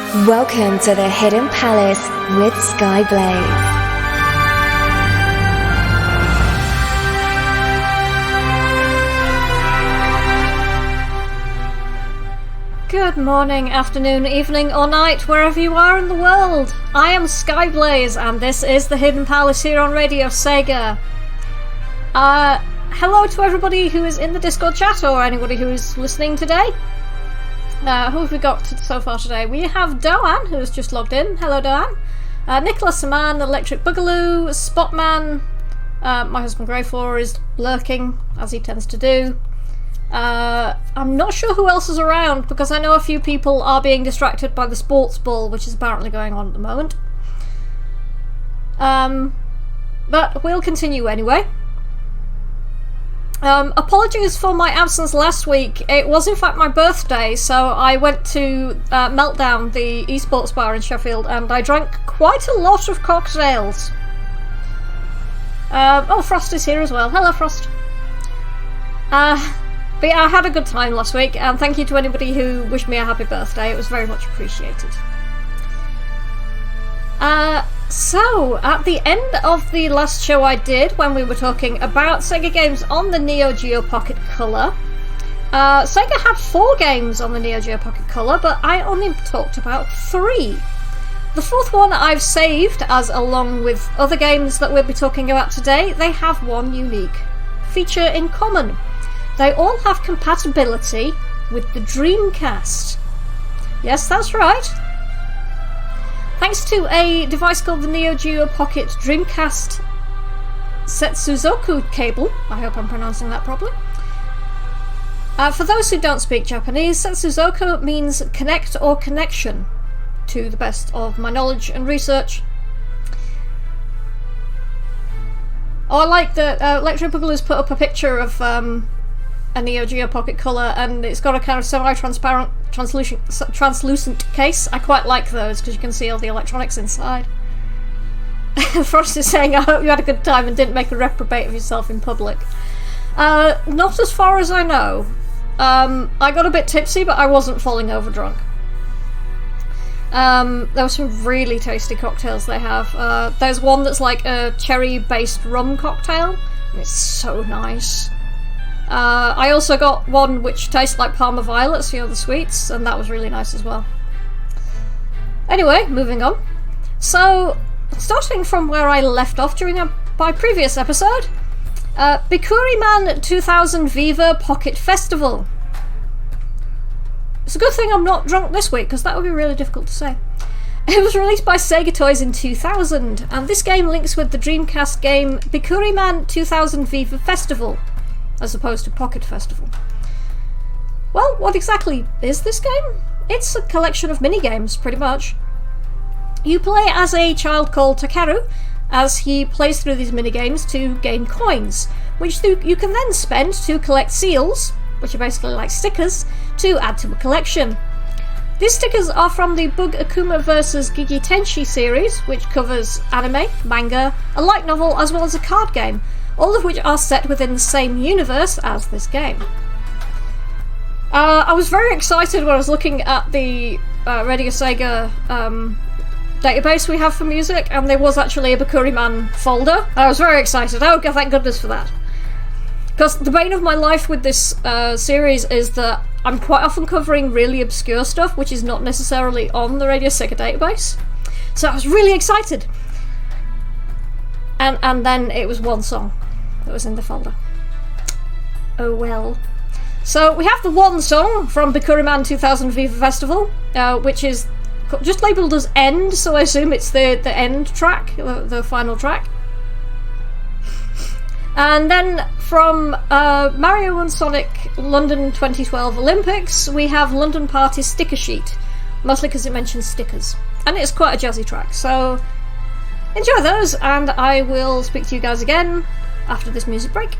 Welcome to the Hidden Palace with Skyblaze. Good morning, afternoon, evening, or night, wherever you are in the world. I am Skyblaze, and this is the Hidden Palace here on Radio Sega. Hello to everybody who is in the Discord chat, or anybody who is listening today. Who have we got so far today? We have Doan, who has just logged in. Hello, Doan. Nicholas Saman, Electric Boogaloo, Spotman, my husband Greyfloor is lurking, as he tends to do. I'm not sure who else is around, because I know a few people are being distracted by the sports ball, which is apparently going on at the moment. But we'll continue anyway. Apologies for my absence last week. It was in fact my birthday, so I went to Meltdown, the esports bar in Sheffield, and I drank quite a lot of cocktails. Frost is here as well. Hello, Frost. But yeah, I had a good time last week, and thank you to anybody who wished me a happy birthday. It was very much appreciated. So, at the end of the last show I did, when we were talking about Sega games on the Neo Geo Pocket Color, Sega had 4 games on the Neo Geo Pocket Color, but I only talked about 3. The 4th one I've saved, as along with other games that we'll be talking about today, they have one unique feature in common. They all have compatibility with the Dreamcast. Yes, that's right. Thanks to a device called the Neo Geo Pocket Dreamcast Setsuzoku cable, I hope I'm pronouncing that properly. For those who don't speak Japanese, Setsuzoku means connect or connection, to the best of my knowledge and research. I like that Electric Boogaloo's put up a picture of a Neo Geo Pocket Color, and it's got a kind of semi-transparent, translucent case. I quite like those because you can see all the electronics inside. Frost is saying, I hope you had a good time and didn't make a reprobate of yourself in public. Not as far as I know. I got a bit tipsy, but I wasn't falling over drunk. There were some really tasty cocktails they have. There's one that's like a cherry-based rum cocktail, and it's so nice. I also got one which tastes like Parma Violets, the sweets, and that was really nice as well. Anyway, moving on. So, starting from where I left off during my previous episode, Bikuriman 2000 Viva Pocket Festival. It's a good thing I'm not drunk this week, because that would be really difficult to say. It was released by Sega Toys in 2000, and this game links with the Dreamcast game Bikuriman 2000 Viva Festival, as opposed to Pocket Festival. Well, what exactly is this game? It's a collection of minigames, pretty much. You play as a child called Takeru, as he plays through these minigames to gain coins, which you can then spend to collect seals, which are basically like stickers, to add to a collection. These stickers are from the Bug Akuma vs. Gigi Tenshi series, which covers anime, manga, a light novel, as well as a card game, all of which are set within the same universe as this game. I was very excited when I was looking at the Radio Sega database we have for music, and there was actually a Bikuriman folder. I was very excited. Oh, thank goodness for that. Because the bane of my life with this series is that I'm quite often covering really obscure stuff, which is not necessarily on the Radio Sega database. So I was really excited. And then it was one song that was in the folder. Oh well. So we have the one song from Bikuriman 2000 Viva Festival, which is just labelled as End, so I assume it's the end track, the final track. And then from Mario and Sonic London 2012 Olympics, we have London Party Sticker Sheet, mostly because it mentions stickers. And it's quite a jazzy track, so enjoy those, and I will speak to you guys again after this music break.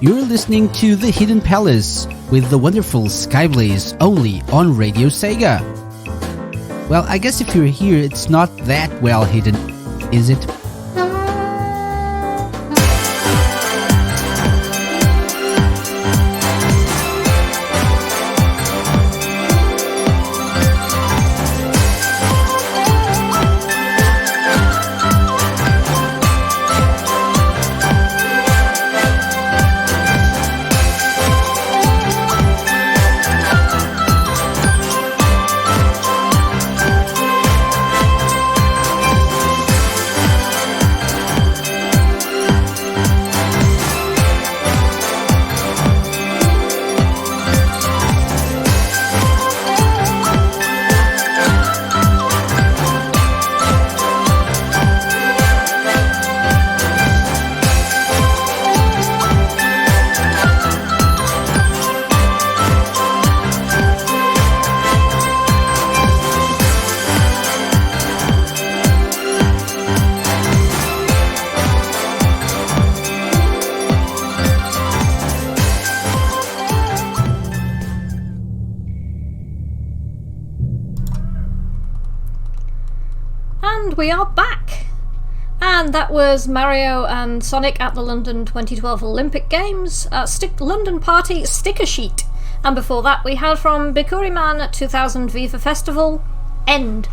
You're listening to The Hidden Palace with the wonderful Skyblaze, only on Radio Sega. Well, I guess if you're here, it's not that well hidden, is it? We are back, and that was Mario and Sonic at the London 2012 Olympic Games, London Party sticker sheet, and before that we had from Bikuriman 2000 Viva Festival, End.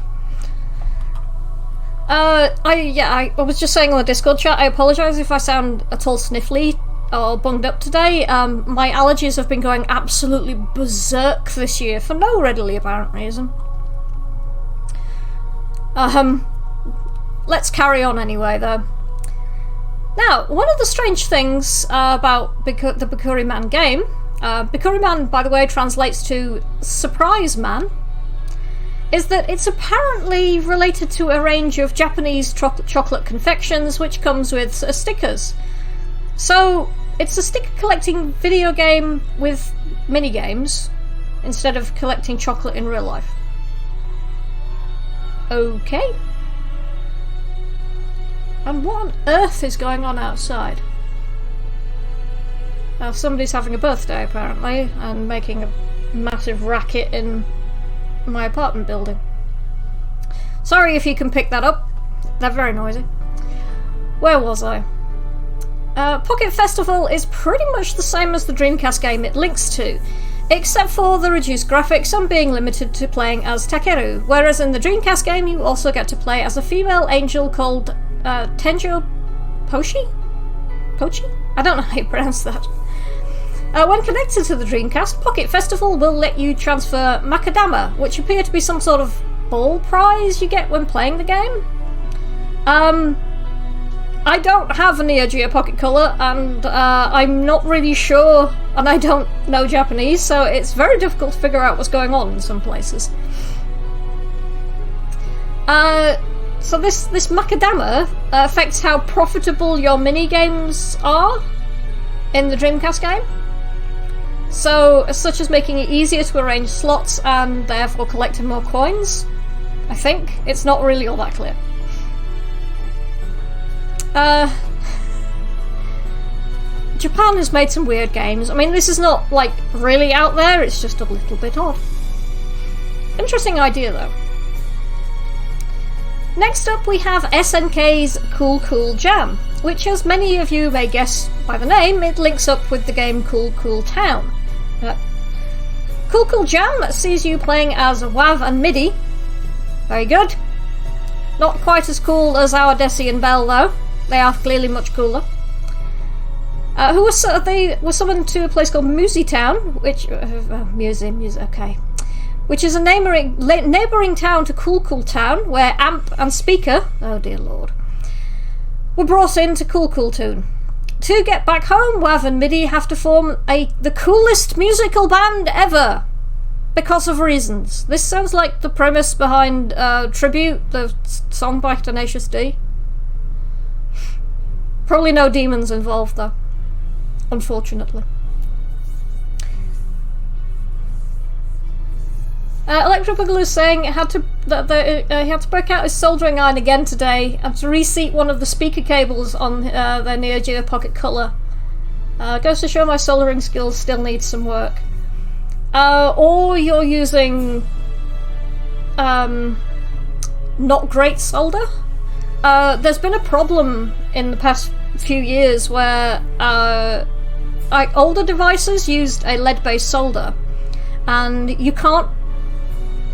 I was just saying on the Discord chat, I apologise if I sound at all sniffly or bunged up today. My allergies have been going absolutely berserk this year for no readily apparent reason. Let's carry on anyway, though. Now, one of the strange things about the Bikuriman game, Bikuriman, by the way, translates to Surprise Man, is that it's apparently related to a range of Japanese chocolate confections which comes with stickers. So, it's a sticker collecting video game with mini-games instead of collecting chocolate in real life. Okay. And what on earth is going on outside? Now, somebody's having a birthday, apparently, and making a massive racket in my apartment building. Sorry if you can pick that up. They're very noisy. Where was I? Pocket Festival is pretty much the same as the Dreamcast game it links to, except for the reduced graphics and being limited to playing as Takeru, whereas in the Dreamcast game you also get to play as a female angel called Tenjo Pochi? I don't know how you pronounce that. When connected to the Dreamcast, Pocket Festival will let you transfer macadama, which appear to be some sort of ball prize you get when playing the game. I don't have a Neo Geo Pocket Color, and I'm not really sure, and I don't know Japanese, so it's very difficult to figure out what's going on in some places. So this macadama affects how profitable your mini-games are in the Dreamcast game. So, such as making it easier to arrange slots and therefore collecting more coins, I think. It's not really all that clear. Japan has made some weird games. I mean, this is not, like, really out there, it's just a little bit odd. Interesting idea, though. Next up we have SNK's Cool Cool Jam, which, as many of you may guess by the name, it links up with the game Cool Cool Town. Cool Cool Jam sees you playing as WAV and MIDI. Very good. Not quite as cool as our Desi and Bell, though. They are clearly much cooler. They were summoned to a place called Musi Town, which... okay. Which is a neighbouring town to Cool Cool Town, where Amp and Speaker, oh dear lord, were brought in to Cool Cool Toon. To get back home, WAV and MIDI have to form the coolest musical band ever, because of reasons. This sounds like the premise behind Tribute, the song by Tenacious D. Probably no demons involved, though, unfortunately. Electro Boogaloo is saying he had to break out his soldering iron again today and to reseat one of the speaker cables on their Neo Geo Pocket Color. Goes to show my soldering skills still need some work. Or you're using not great solder. There's been a problem in the past few years where older devices used a lead-based solder, and you can't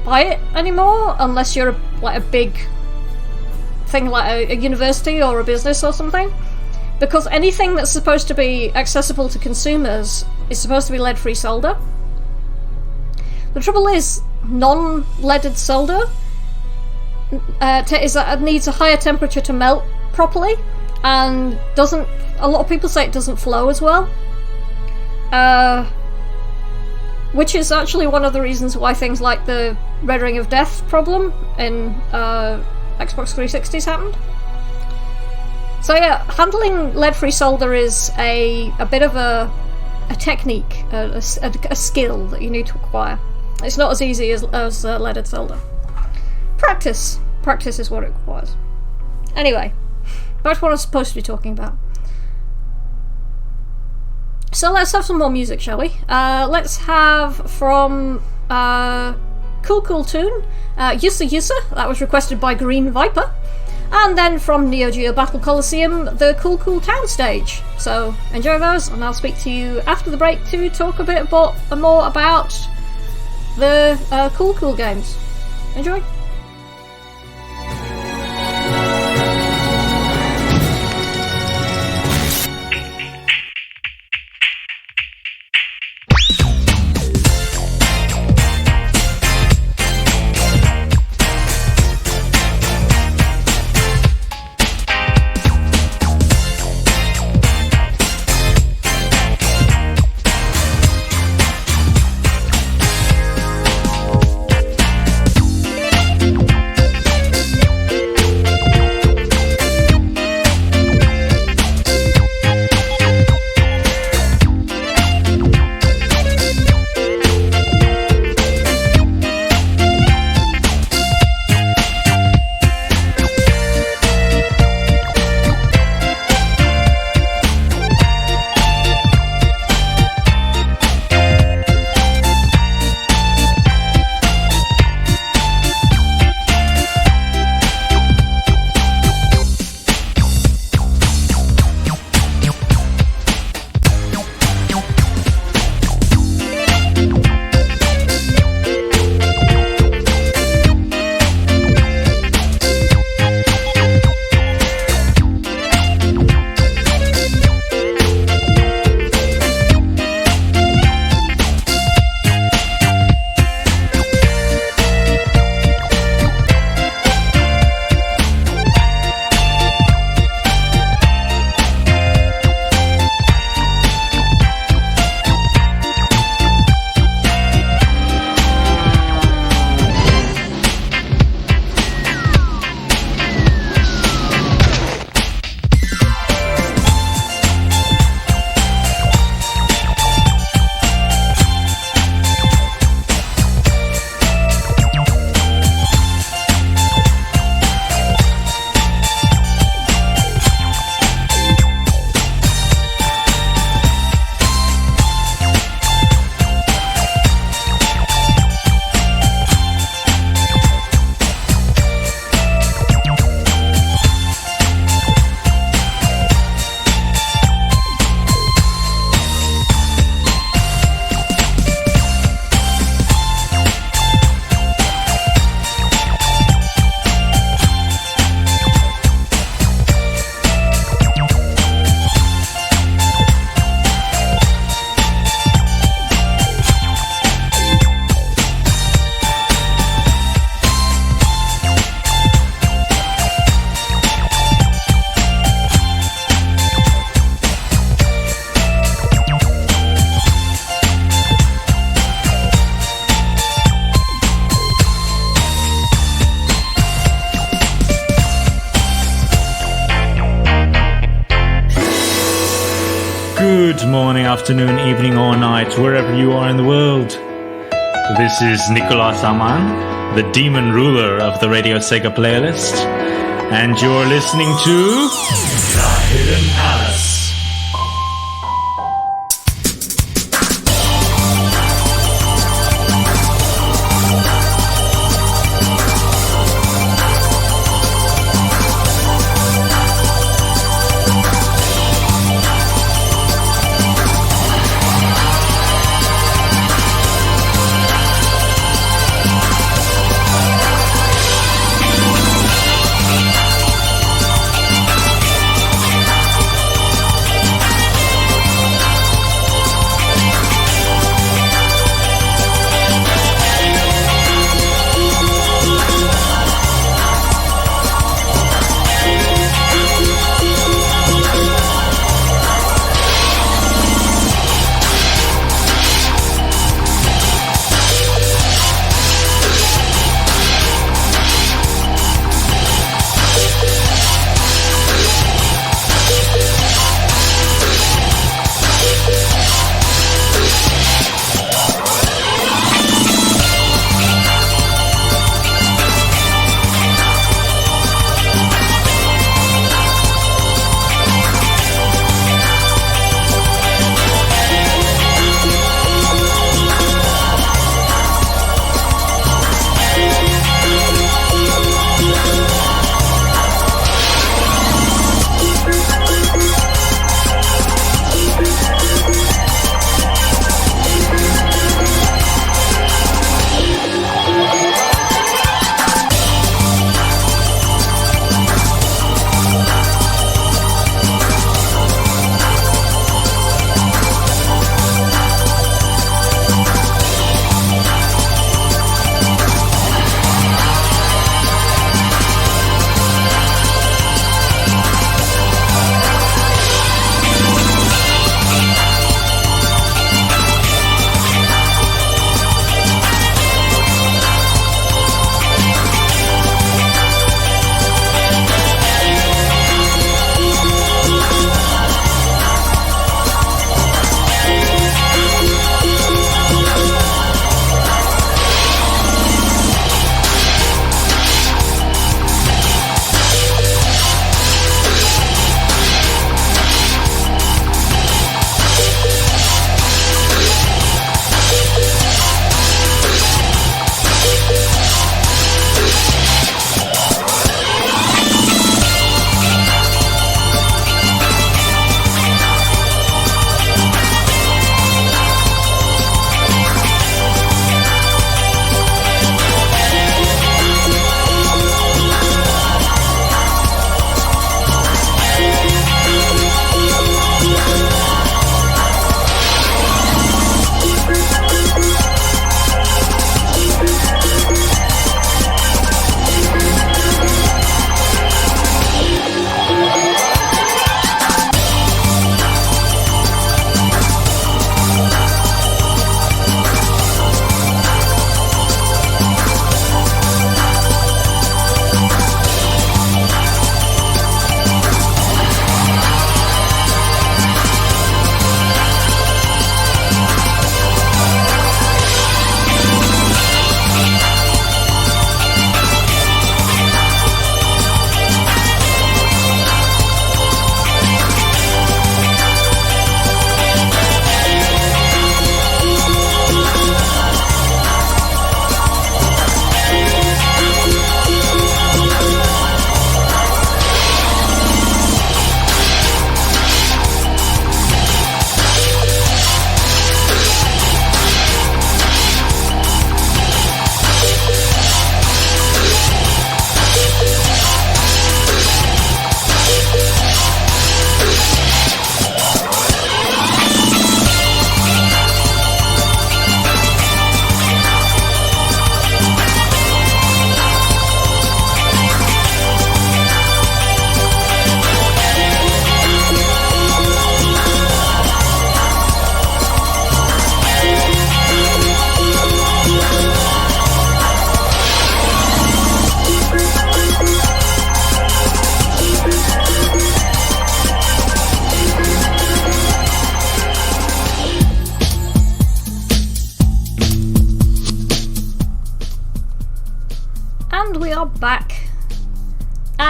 buy it anymore unless you're a big thing like a university or a business or something, because anything that's supposed to be accessible to consumers is supposed to be lead-free solder. The trouble is, non-leaded solder needs a higher temperature to melt properly, and a lot of people say it doesn't flow as well. Which is actually one of the reasons why things like the Red Ring of Death problem in Xbox 360s happened. So yeah, handling lead-free solder is a bit of a technique, a skill that you need to acquire. It's not as easy as leaded solder. Practice is what it requires. Anyway, back to what I'm supposed to be talking about. So let's have some more music, shall we? Let's have from Cool Tune, Yussa Yussa, that was requested by Green Viper. And then from Neo Geo Battle Coliseum, the Cool Town stage. So enjoy those, and I'll speak to you after the break to talk a bit more about the Cool games. Enjoy! Good morning, afternoon, evening, or night, wherever you are in the world. This is Nicolas Aman, the demon ruler of the Radio Sega playlist, and you're listening to The Hidden Palace.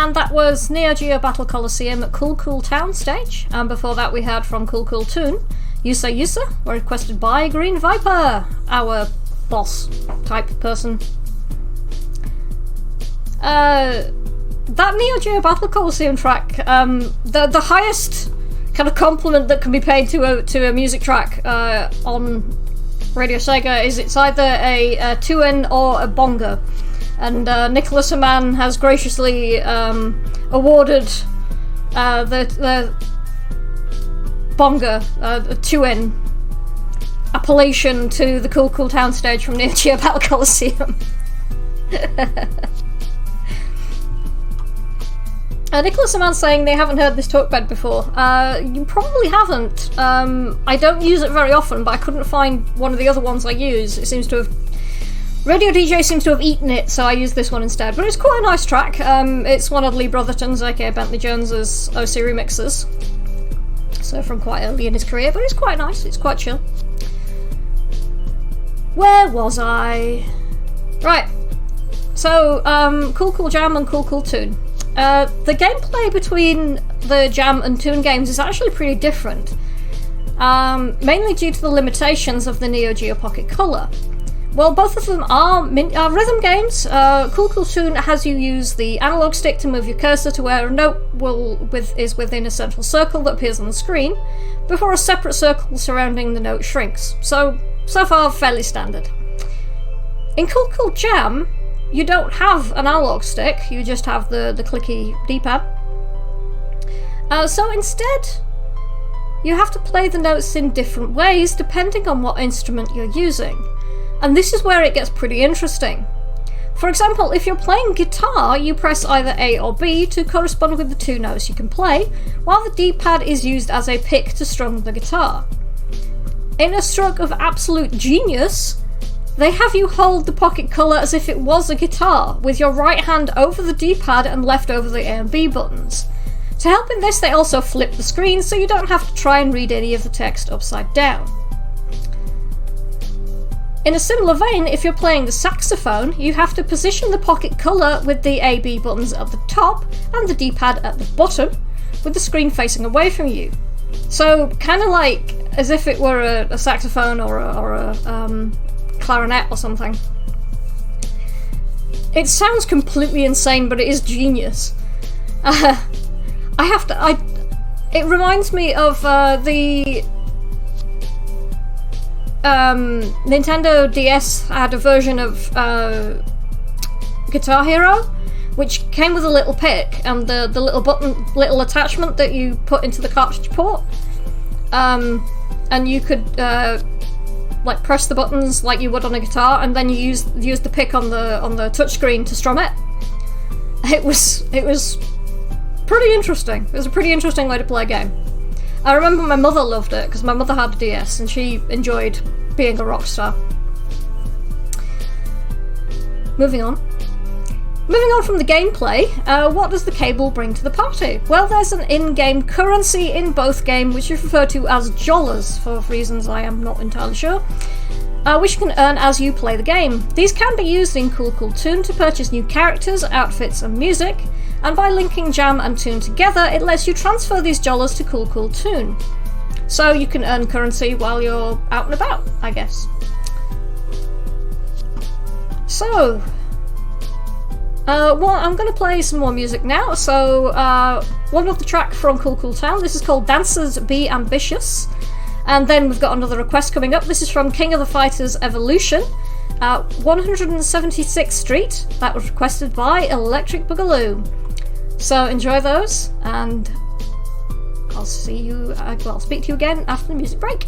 and that was Neo Geo Battle Coliseum Cool Cool Town stage. And before that we heard from Cool Cool Toon, Yusa Yusa, were requested by Green Viper, our boss type person. That Neo Geo Battle Coliseum track, the highest kind of compliment that can be paid to a music track on Radio Sega is it's either a tuin or a bonga. And Nicholas Aman has graciously awarded the bonga, the tuin appellation to the Cool Cool Town stage from Neo Geo Battle Coliseum. Nicholas Aman saying they haven't heard this talkbed before. You probably haven't. I don't use it very often, but I couldn't find one of the other ones I use. It seems to have... Radio DJ seems to have eaten it, so I used this one instead. But it's quite a nice track. It's one of Lee Brotherton's, aka Bentley Jones's OC remixes. So from quite early in his career, but it's quite nice. It's quite chill. Where was I? Right. So, Cool Cool Jam and Cool Cool Toon. The gameplay between the Jam and Toon games is actually pretty different, mainly due to the limitations of the Neo Geo Pocket Color. Well, both of them are rhythm games. Cool Cool Toon has you use the analog stick to move your cursor to where a note is within a central circle that appears on the screen, before a separate circle surrounding the note shrinks. So far, fairly standard. In Cool Cool Jam, you don't have an analog stick, you just have the clicky D-pad. So instead, you have to play the notes in different ways depending on what instrument you're using. And this is where it gets pretty interesting. For example, if you're playing guitar, you press either A or B to correspond with the two notes you can play, while the D-pad is used as a pick to strum the guitar. In a stroke of absolute genius, they have you hold the Pocket Color as if it was a guitar, with your right hand over the D-pad and left over the A and B buttons. To help in this, they also flip the screen so you don't have to try and read any of the text upside down. In a similar vein, if you're playing the saxophone, you have to position the Pocket Color with the A-B buttons at the top and the D-pad at the bottom, with the screen facing away from you. So, kind of like as if it were a saxophone or a clarinet or something. It sounds completely insane, but it is genius. It reminds me of the Nintendo DS had a version of Guitar Hero, which came with a little pick and the little attachment that you put into the cartridge port, and you could like press the buttons like you would on a guitar, and then you use the pick on the touchscreen to strum it. It was pretty interesting. It was a pretty interesting way to play a game. I remember my mother loved it because my mother had a DS and she enjoyed being a rock star. Moving on from the gameplay, what does the cable bring to the party? Well, there's an in-game currency in both games, which is referred to as jollers, for reasons I am not entirely sure, which you can earn as you play the game. These can be used in Cool Cool Toon to purchase new characters, outfits and music, and by linking Jam and Toon together, it lets you transfer these jollers to Cool Cool Toon. So you can earn currency while you're out and about, I guess. So, well, I'm going to play some more music now. So, one of the track from Cool Cool Town. This is called Dancers Be Ambitious. And then we've got another request coming up. This is from King of the Fighters Evolution, 176th Street. That was requested by Electric Boogaloo. So enjoy those, and I'll speak to you again after the music break.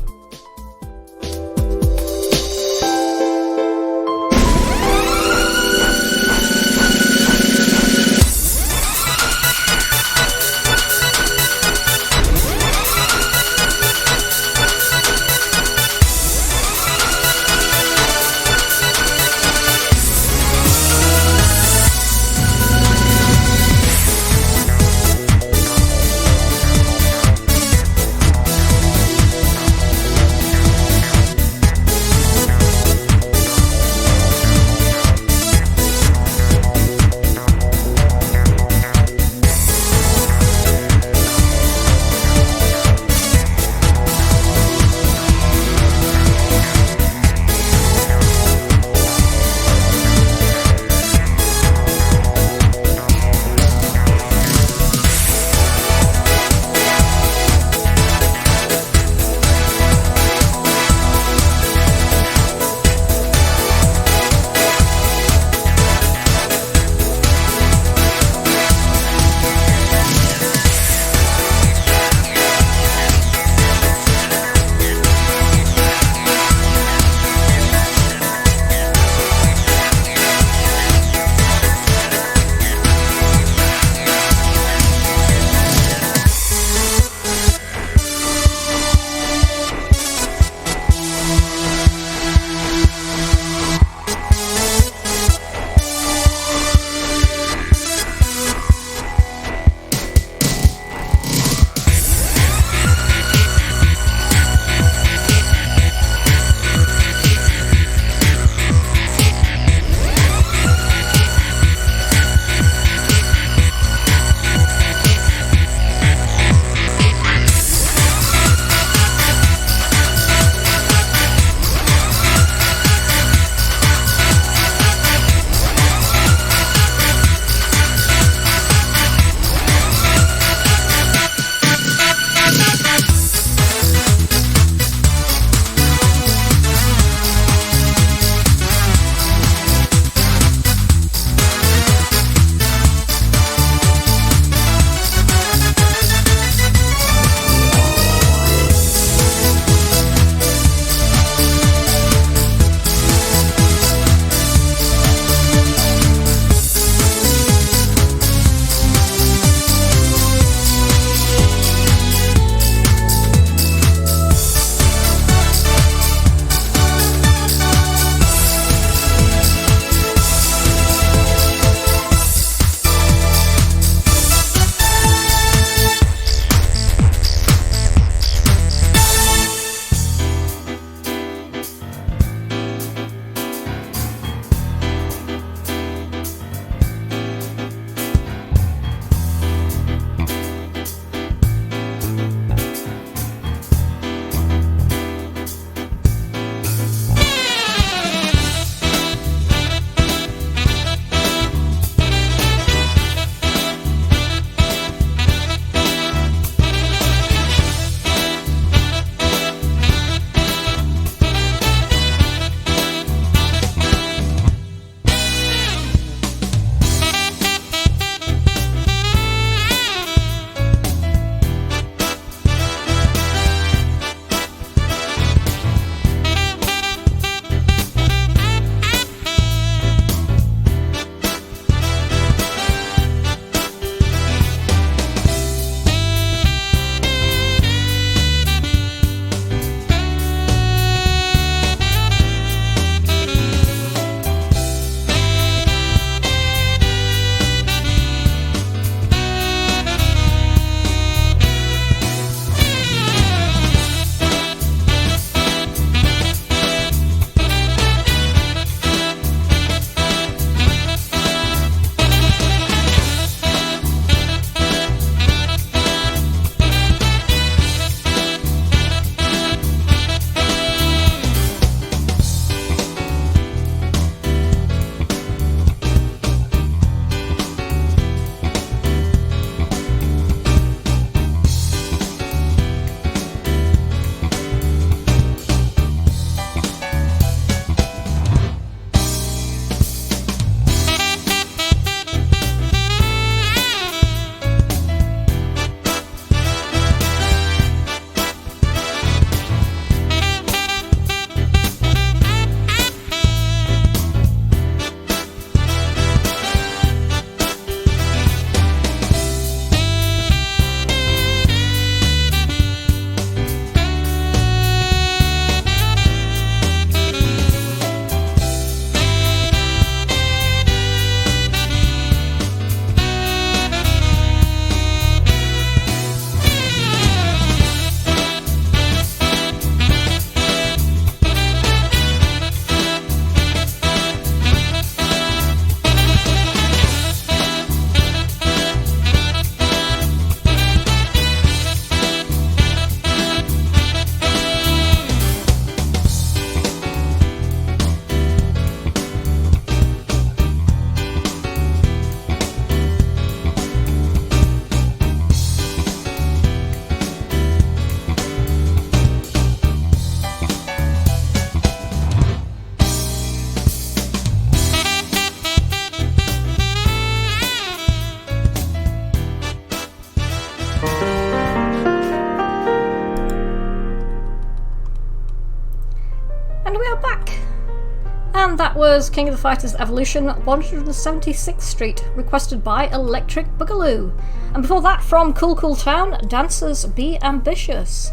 And that was King of the Fighters Evolution 176th Street, requested by Electric Boogaloo. And before that, from Cool Cool Town, Dancers Be Ambitious.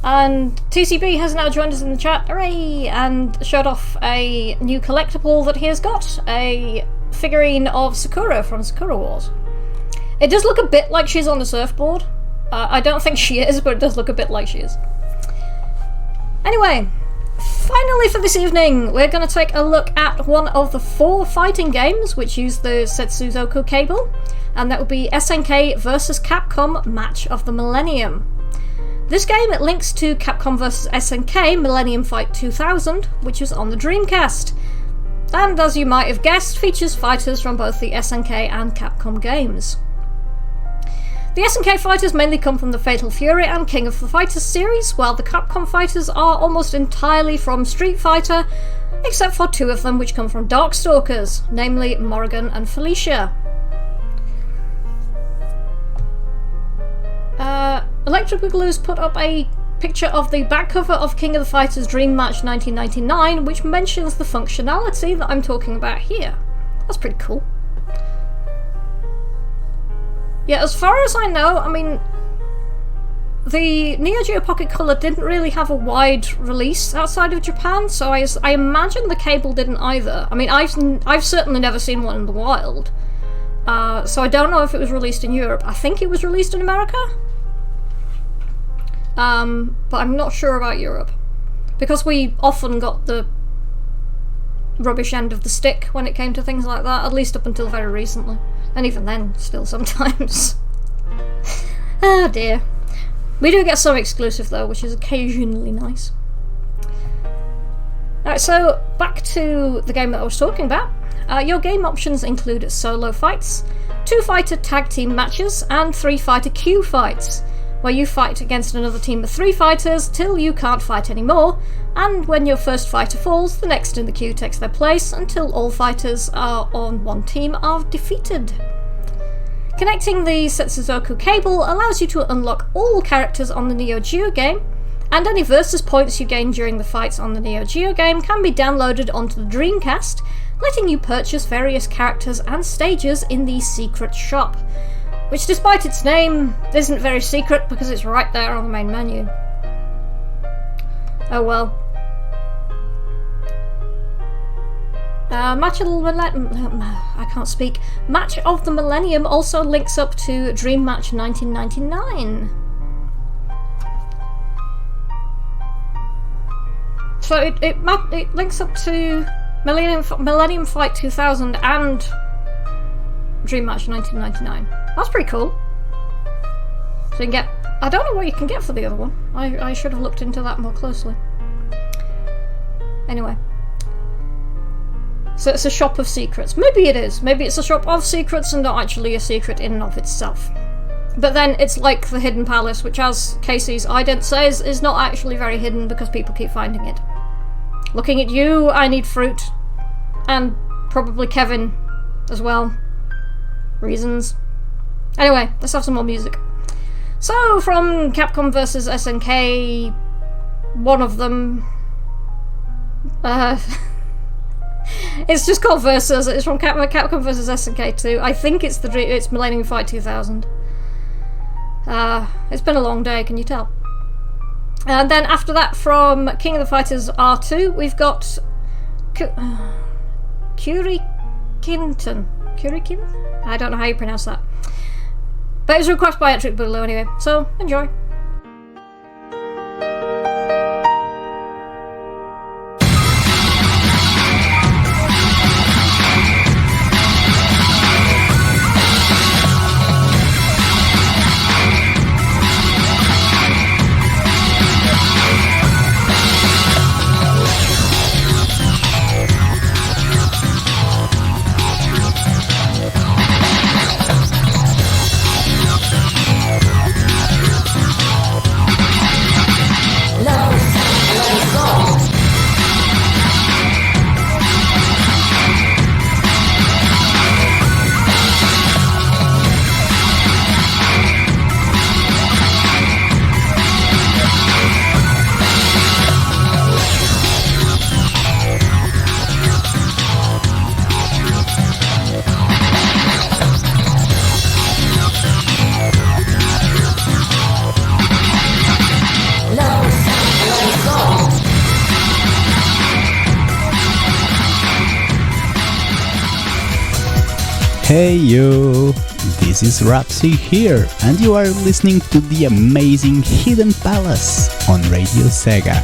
And TCB has now joined us in the chat, hooray, and showed off a new collectible that he has got, a figurine of Sakura from Sakura Wars. It does look a bit like she's on the surfboard. I don't think she is, but it does look a bit like she is. Anyway, finally for this evening, we're going to take a look at one of the 4 fighting games which use the Setsuzoku cable, and that will be SNK vs Capcom Match of the Millennium. This game, it links to Capcom vs SNK Millennium Fight 2000, which was on the Dreamcast, and as you might have guessed, features fighters from both the SNK and Capcom games. The SNK fighters mainly come from the Fatal Fury and King of the Fighters series, while the Capcom fighters are almost entirely from Street Fighter, except for 2 of them which come from Darkstalkers, namely Morrigan and Felicia. Electric Boogaloo's put up a picture of the back cover of King of the Fighters Dream Match 1999, which mentions the functionality that I'm talking about here. That's pretty cool. Yeah, as far as I know, I mean, the Neo Geo Pocket Color didn't really have a wide release outside of Japan, so I imagine the cable didn't either. I mean, I've certainly never seen one in the wild, so I don't know if it was released in Europe. I think it was released in America, but I'm not sure about Europe, because we often got the rubbish end of the stick when it came to things like that, at least up until very recently. And even then, still sometimes. Oh dear. We do get some exclusive though, which is occasionally nice. Alright, so back to the game that I was talking about. Your game options include solo fights, 2-fighter tag team matches, and 3-fighter queue fights, where you fight against another team of 3 fighters till you can't fight anymore, and when your first fighter falls, the next in the queue takes their place until all fighters are on one team are defeated. Connecting the Setsuzoku cable allows you to unlock all characters on the Neo Geo game, and any versus points you gain during the fights on the Neo Geo game can be downloaded onto the Dreamcast, letting you purchase various characters and stages in the secret shop, which despite its name isn't very secret because it's right there on the main menu. Oh well. Match of the Millennium also links up to Dream Match 1999. So it links up to Millennium Fight 2000 and Dream Match 1999. That's pretty cool. So you can get... I don't know what you can get for the other one. I should have looked into that more closely. Anyway. So it's a shop of secrets. Maybe it is. Maybe it's a shop of secrets and not actually a secret in and of itself. But then it's like the Hidden Palace, which, as Casey's ident says, is not actually very hidden because people keep finding it. Looking at you, I need fruit. And probably Kevin as well. Reasons. Anyway, let's have some more music. So, from Capcom vs SNK, one of them... it's just called Versus. It's from Capcom vs SNK 2. I think it's it's Millennium Fight 2000. It's been a long day, can you tell? And then after that, from King of the Fighters R2, we've got Kurikinton. Kurikin? I don't know how you pronounce that. But it was requested by Electric Boogaloo anyway, so enjoy. Hey yo, this is Rapsy here, and you are listening to the amazing Hidden Palace on Radio Sega.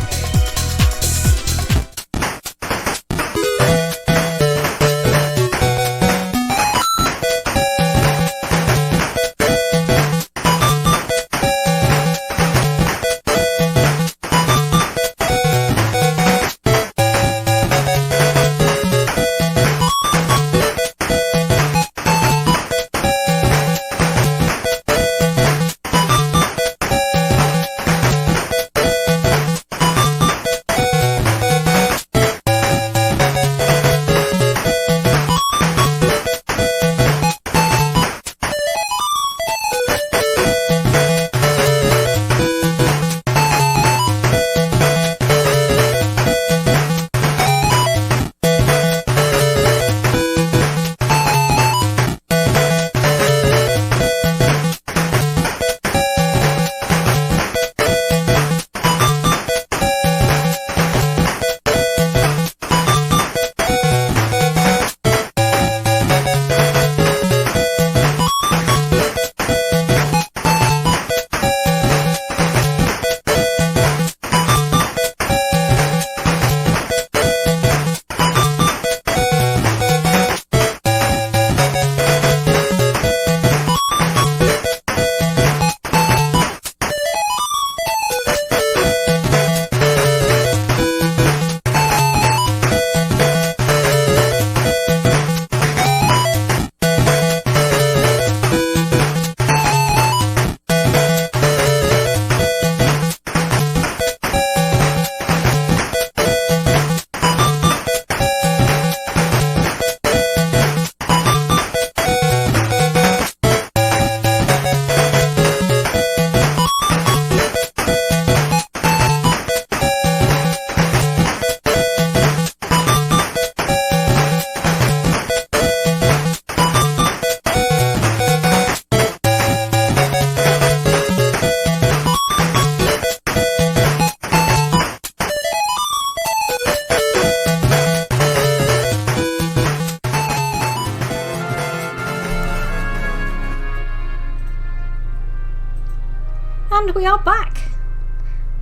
And we are back!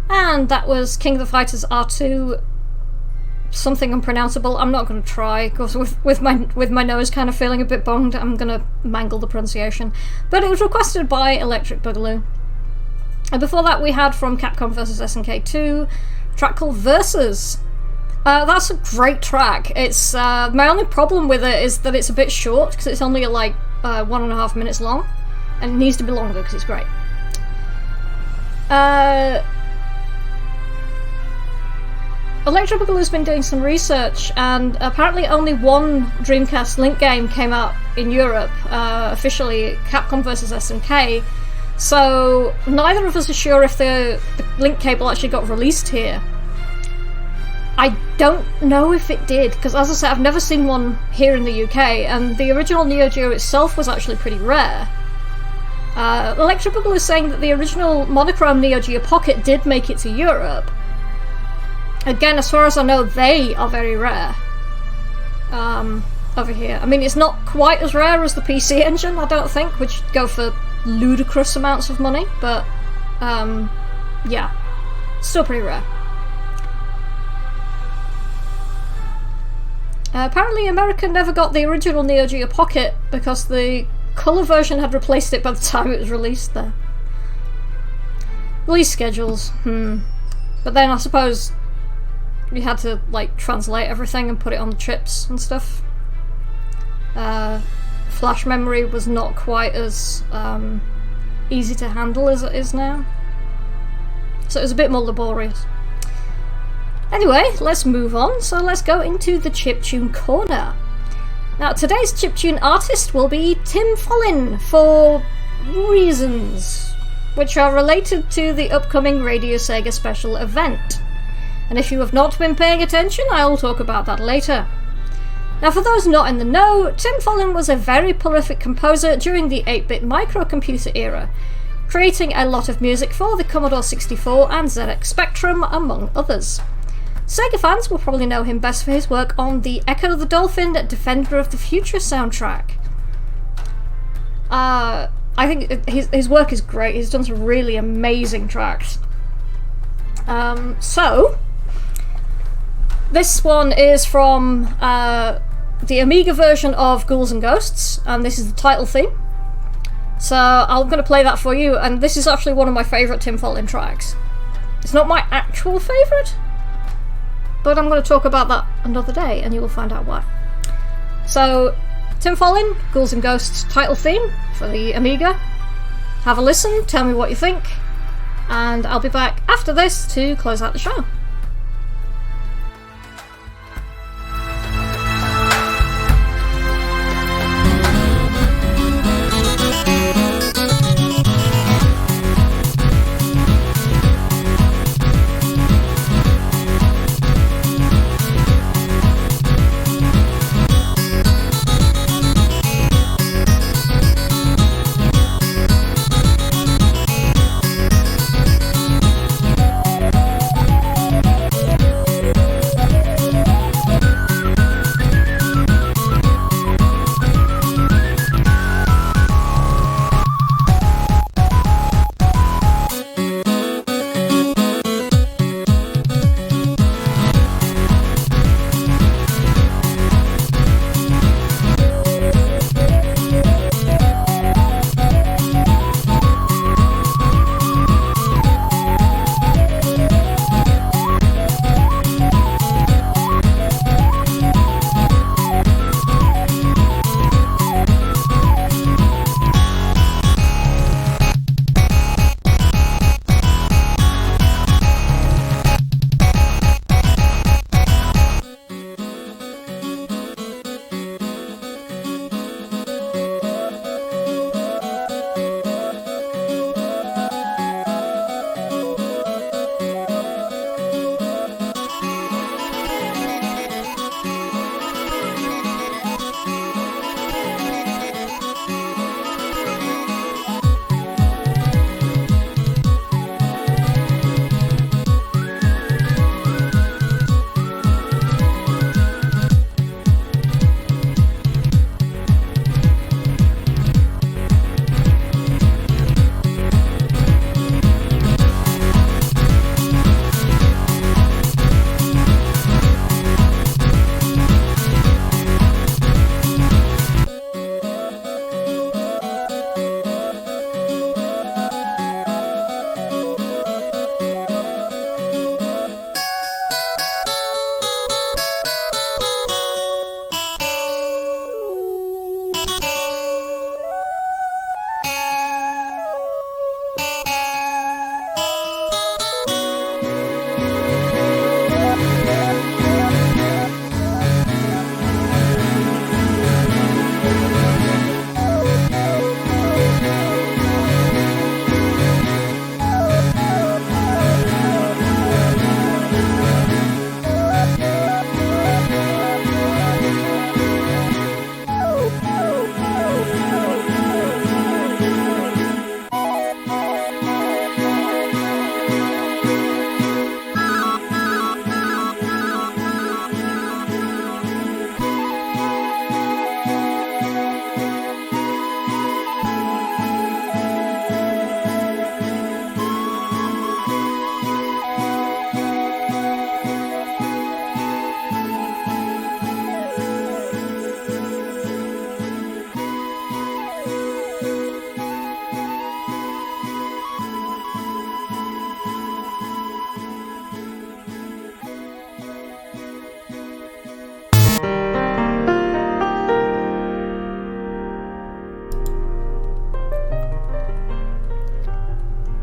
And that was King of the Fighters R2, something unpronounceable. I'm not going to try, because with my nose kind of feeling a bit bonged, I'm going to mangle the pronunciation. But it was requested by Electric Boogaloo. And before that we had from Capcom vs SNK 2, a track called Versus. That's a great track. It's my only problem with it is that it's a bit short, because it's only like 1.5 minutes long, and it needs to be longer because it's great. Electric Boogaloo's been doing some research, and apparently only one Dreamcast Link game came out in Europe, officially Capcom vs SNK, so neither of us are sure if the link cable actually got released here. I don't know if it did, because as I said, I've never seen one here in the UK, and the original Neo Geo itself was actually pretty rare. Electric Boogaloo is saying that the original monochrome Neo Geo Pocket did make it to Europe. Again, as far as I know, they are very rare over here. I mean, it's not quite as rare as the PC Engine, I don't think, which go for ludicrous amounts of money, but yeah, still pretty rare. Apparently America never got the original Neo Geo Pocket because the colour version had replaced it by the time it was released there. Release schedules, But then I suppose you had to like translate everything and put it on the chips and stuff. Flash memory was not quite as easy to handle as it is now, so it was a bit more laborious. Anyway, let's move on, so let's go into the chiptune corner. Now, today's chiptune artist will be Tim Follin, for reasons which are related to the upcoming Radio Sega special event. And if you have not been paying attention, I'll talk about that later. Now, for those not in the know, Tim Follin was a very prolific composer during the 8-bit microcomputer era, creating a lot of music for the Commodore 64 and ZX Spectrum, among others. Sega fans will probably know him best for his work on the Echo the Dolphin Defender of the Future soundtrack. I think his work is great. He's done some really amazing tracks. So this one is from the Amiga version of Ghouls and Ghosts, and this is the title theme. So I'm going to play that for you, and this is actually one of my favourite Tim Follin tracks. It's not my actual favourite, but I'm going to talk about that another day, and you will find out why. So, Tim Follin, Ghouls and Ghosts title theme for the Amiga. Have a listen, tell me what you think, and I'll be back after this to close out the show.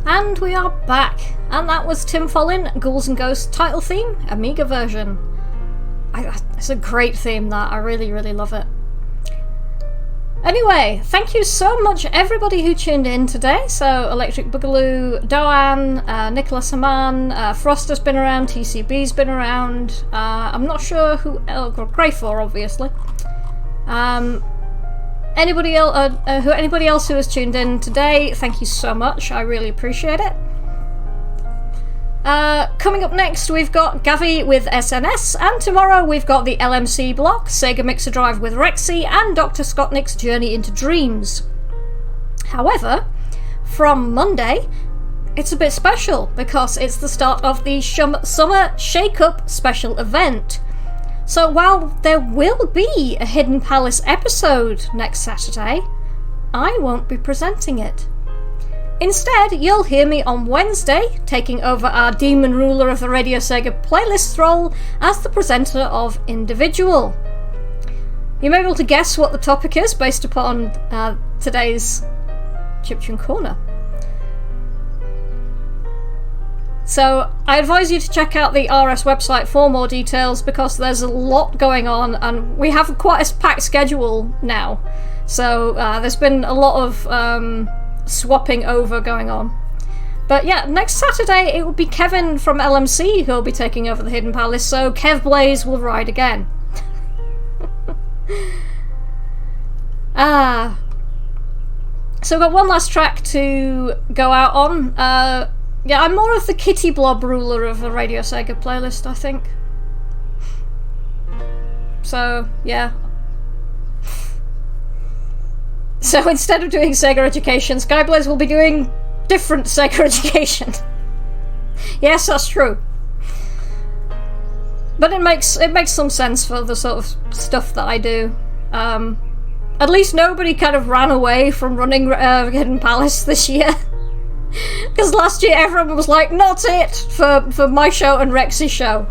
And we are back, and that was Tim Follin, Ghouls and Ghosts title theme, Amiga version. It's a great theme, that. I really, really love it. Anyway, thank you so much everybody who tuned in today. So Electric Boogaloo, Doan, Nicholas Haman, Froster's been around, TCB's been around, I'm not sure who else, Greyfor obviously. Anybody else who has tuned in today, thank you so much, I really appreciate it. Coming up next, we've got Gavi with SNS, and tomorrow we've got the LMC block, Sega Mixer Drive with Rexy, and Dr. Scottnick's Journey into Dreams. However, from Monday, it's a bit special because it's the start of the Summer Shake-Up special event. So while there will be a Hidden Palace episode next Saturday, I won't be presenting it. Instead, you'll hear me on Wednesday, taking over our Demon Ruler of the Radio Sega playlist role as the presenter of Individual. You may be able to guess what the topic is based upon today's Chiptune Corner. So I advise you to check out the RS website for more details because there's a lot going on and we have quite a packed schedule now. So there's been a lot of swapping over going on. But yeah, next Saturday it will be Kevin from LMC who will be taking over the Hidden Palace, so Kevblaze will ride again. So we've got one last track to go out on. Yeah, I'm more of the Kitty Blob ruler of the Radio Sega playlist, I think. So, yeah. So instead of doing Sega Education, Skyblaze will be doing different Sega Education. Yes, that's true. But it makes some sense for the sort of stuff that I do. At least nobody kind of ran away from running Hidden Palace this year. Because last year everyone was like, not it! For my show and Rex's show.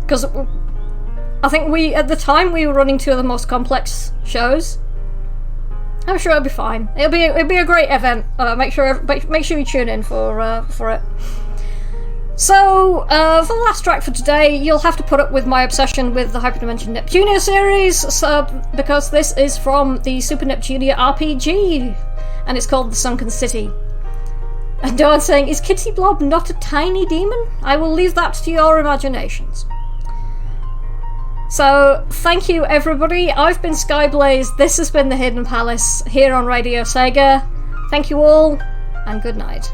Because I think at the time we were running two of the most complex shows. I'm sure it'll be fine. It'll be a great event. Make sure you tune in for it. So, for the last track for today, you'll have to put up with my obsession with the Hyperdimension Neptunia series, because this is from the Super Neptunia RPG, and it's called The Sunken City. And Dawn's saying, is Kitty Blob not a tiny demon? I will leave that to your imaginations. So, thank you everybody. I've been Skyblaze, this has been the Hidden Palace here on Radio Sega. Thank you all, and good night.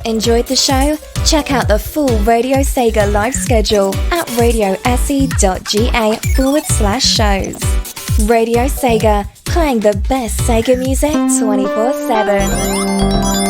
Enjoyed the show? Check out the full Radio Sega live schedule at radiose.ga/shows. Radio Sega, playing the best Sega music 24/7.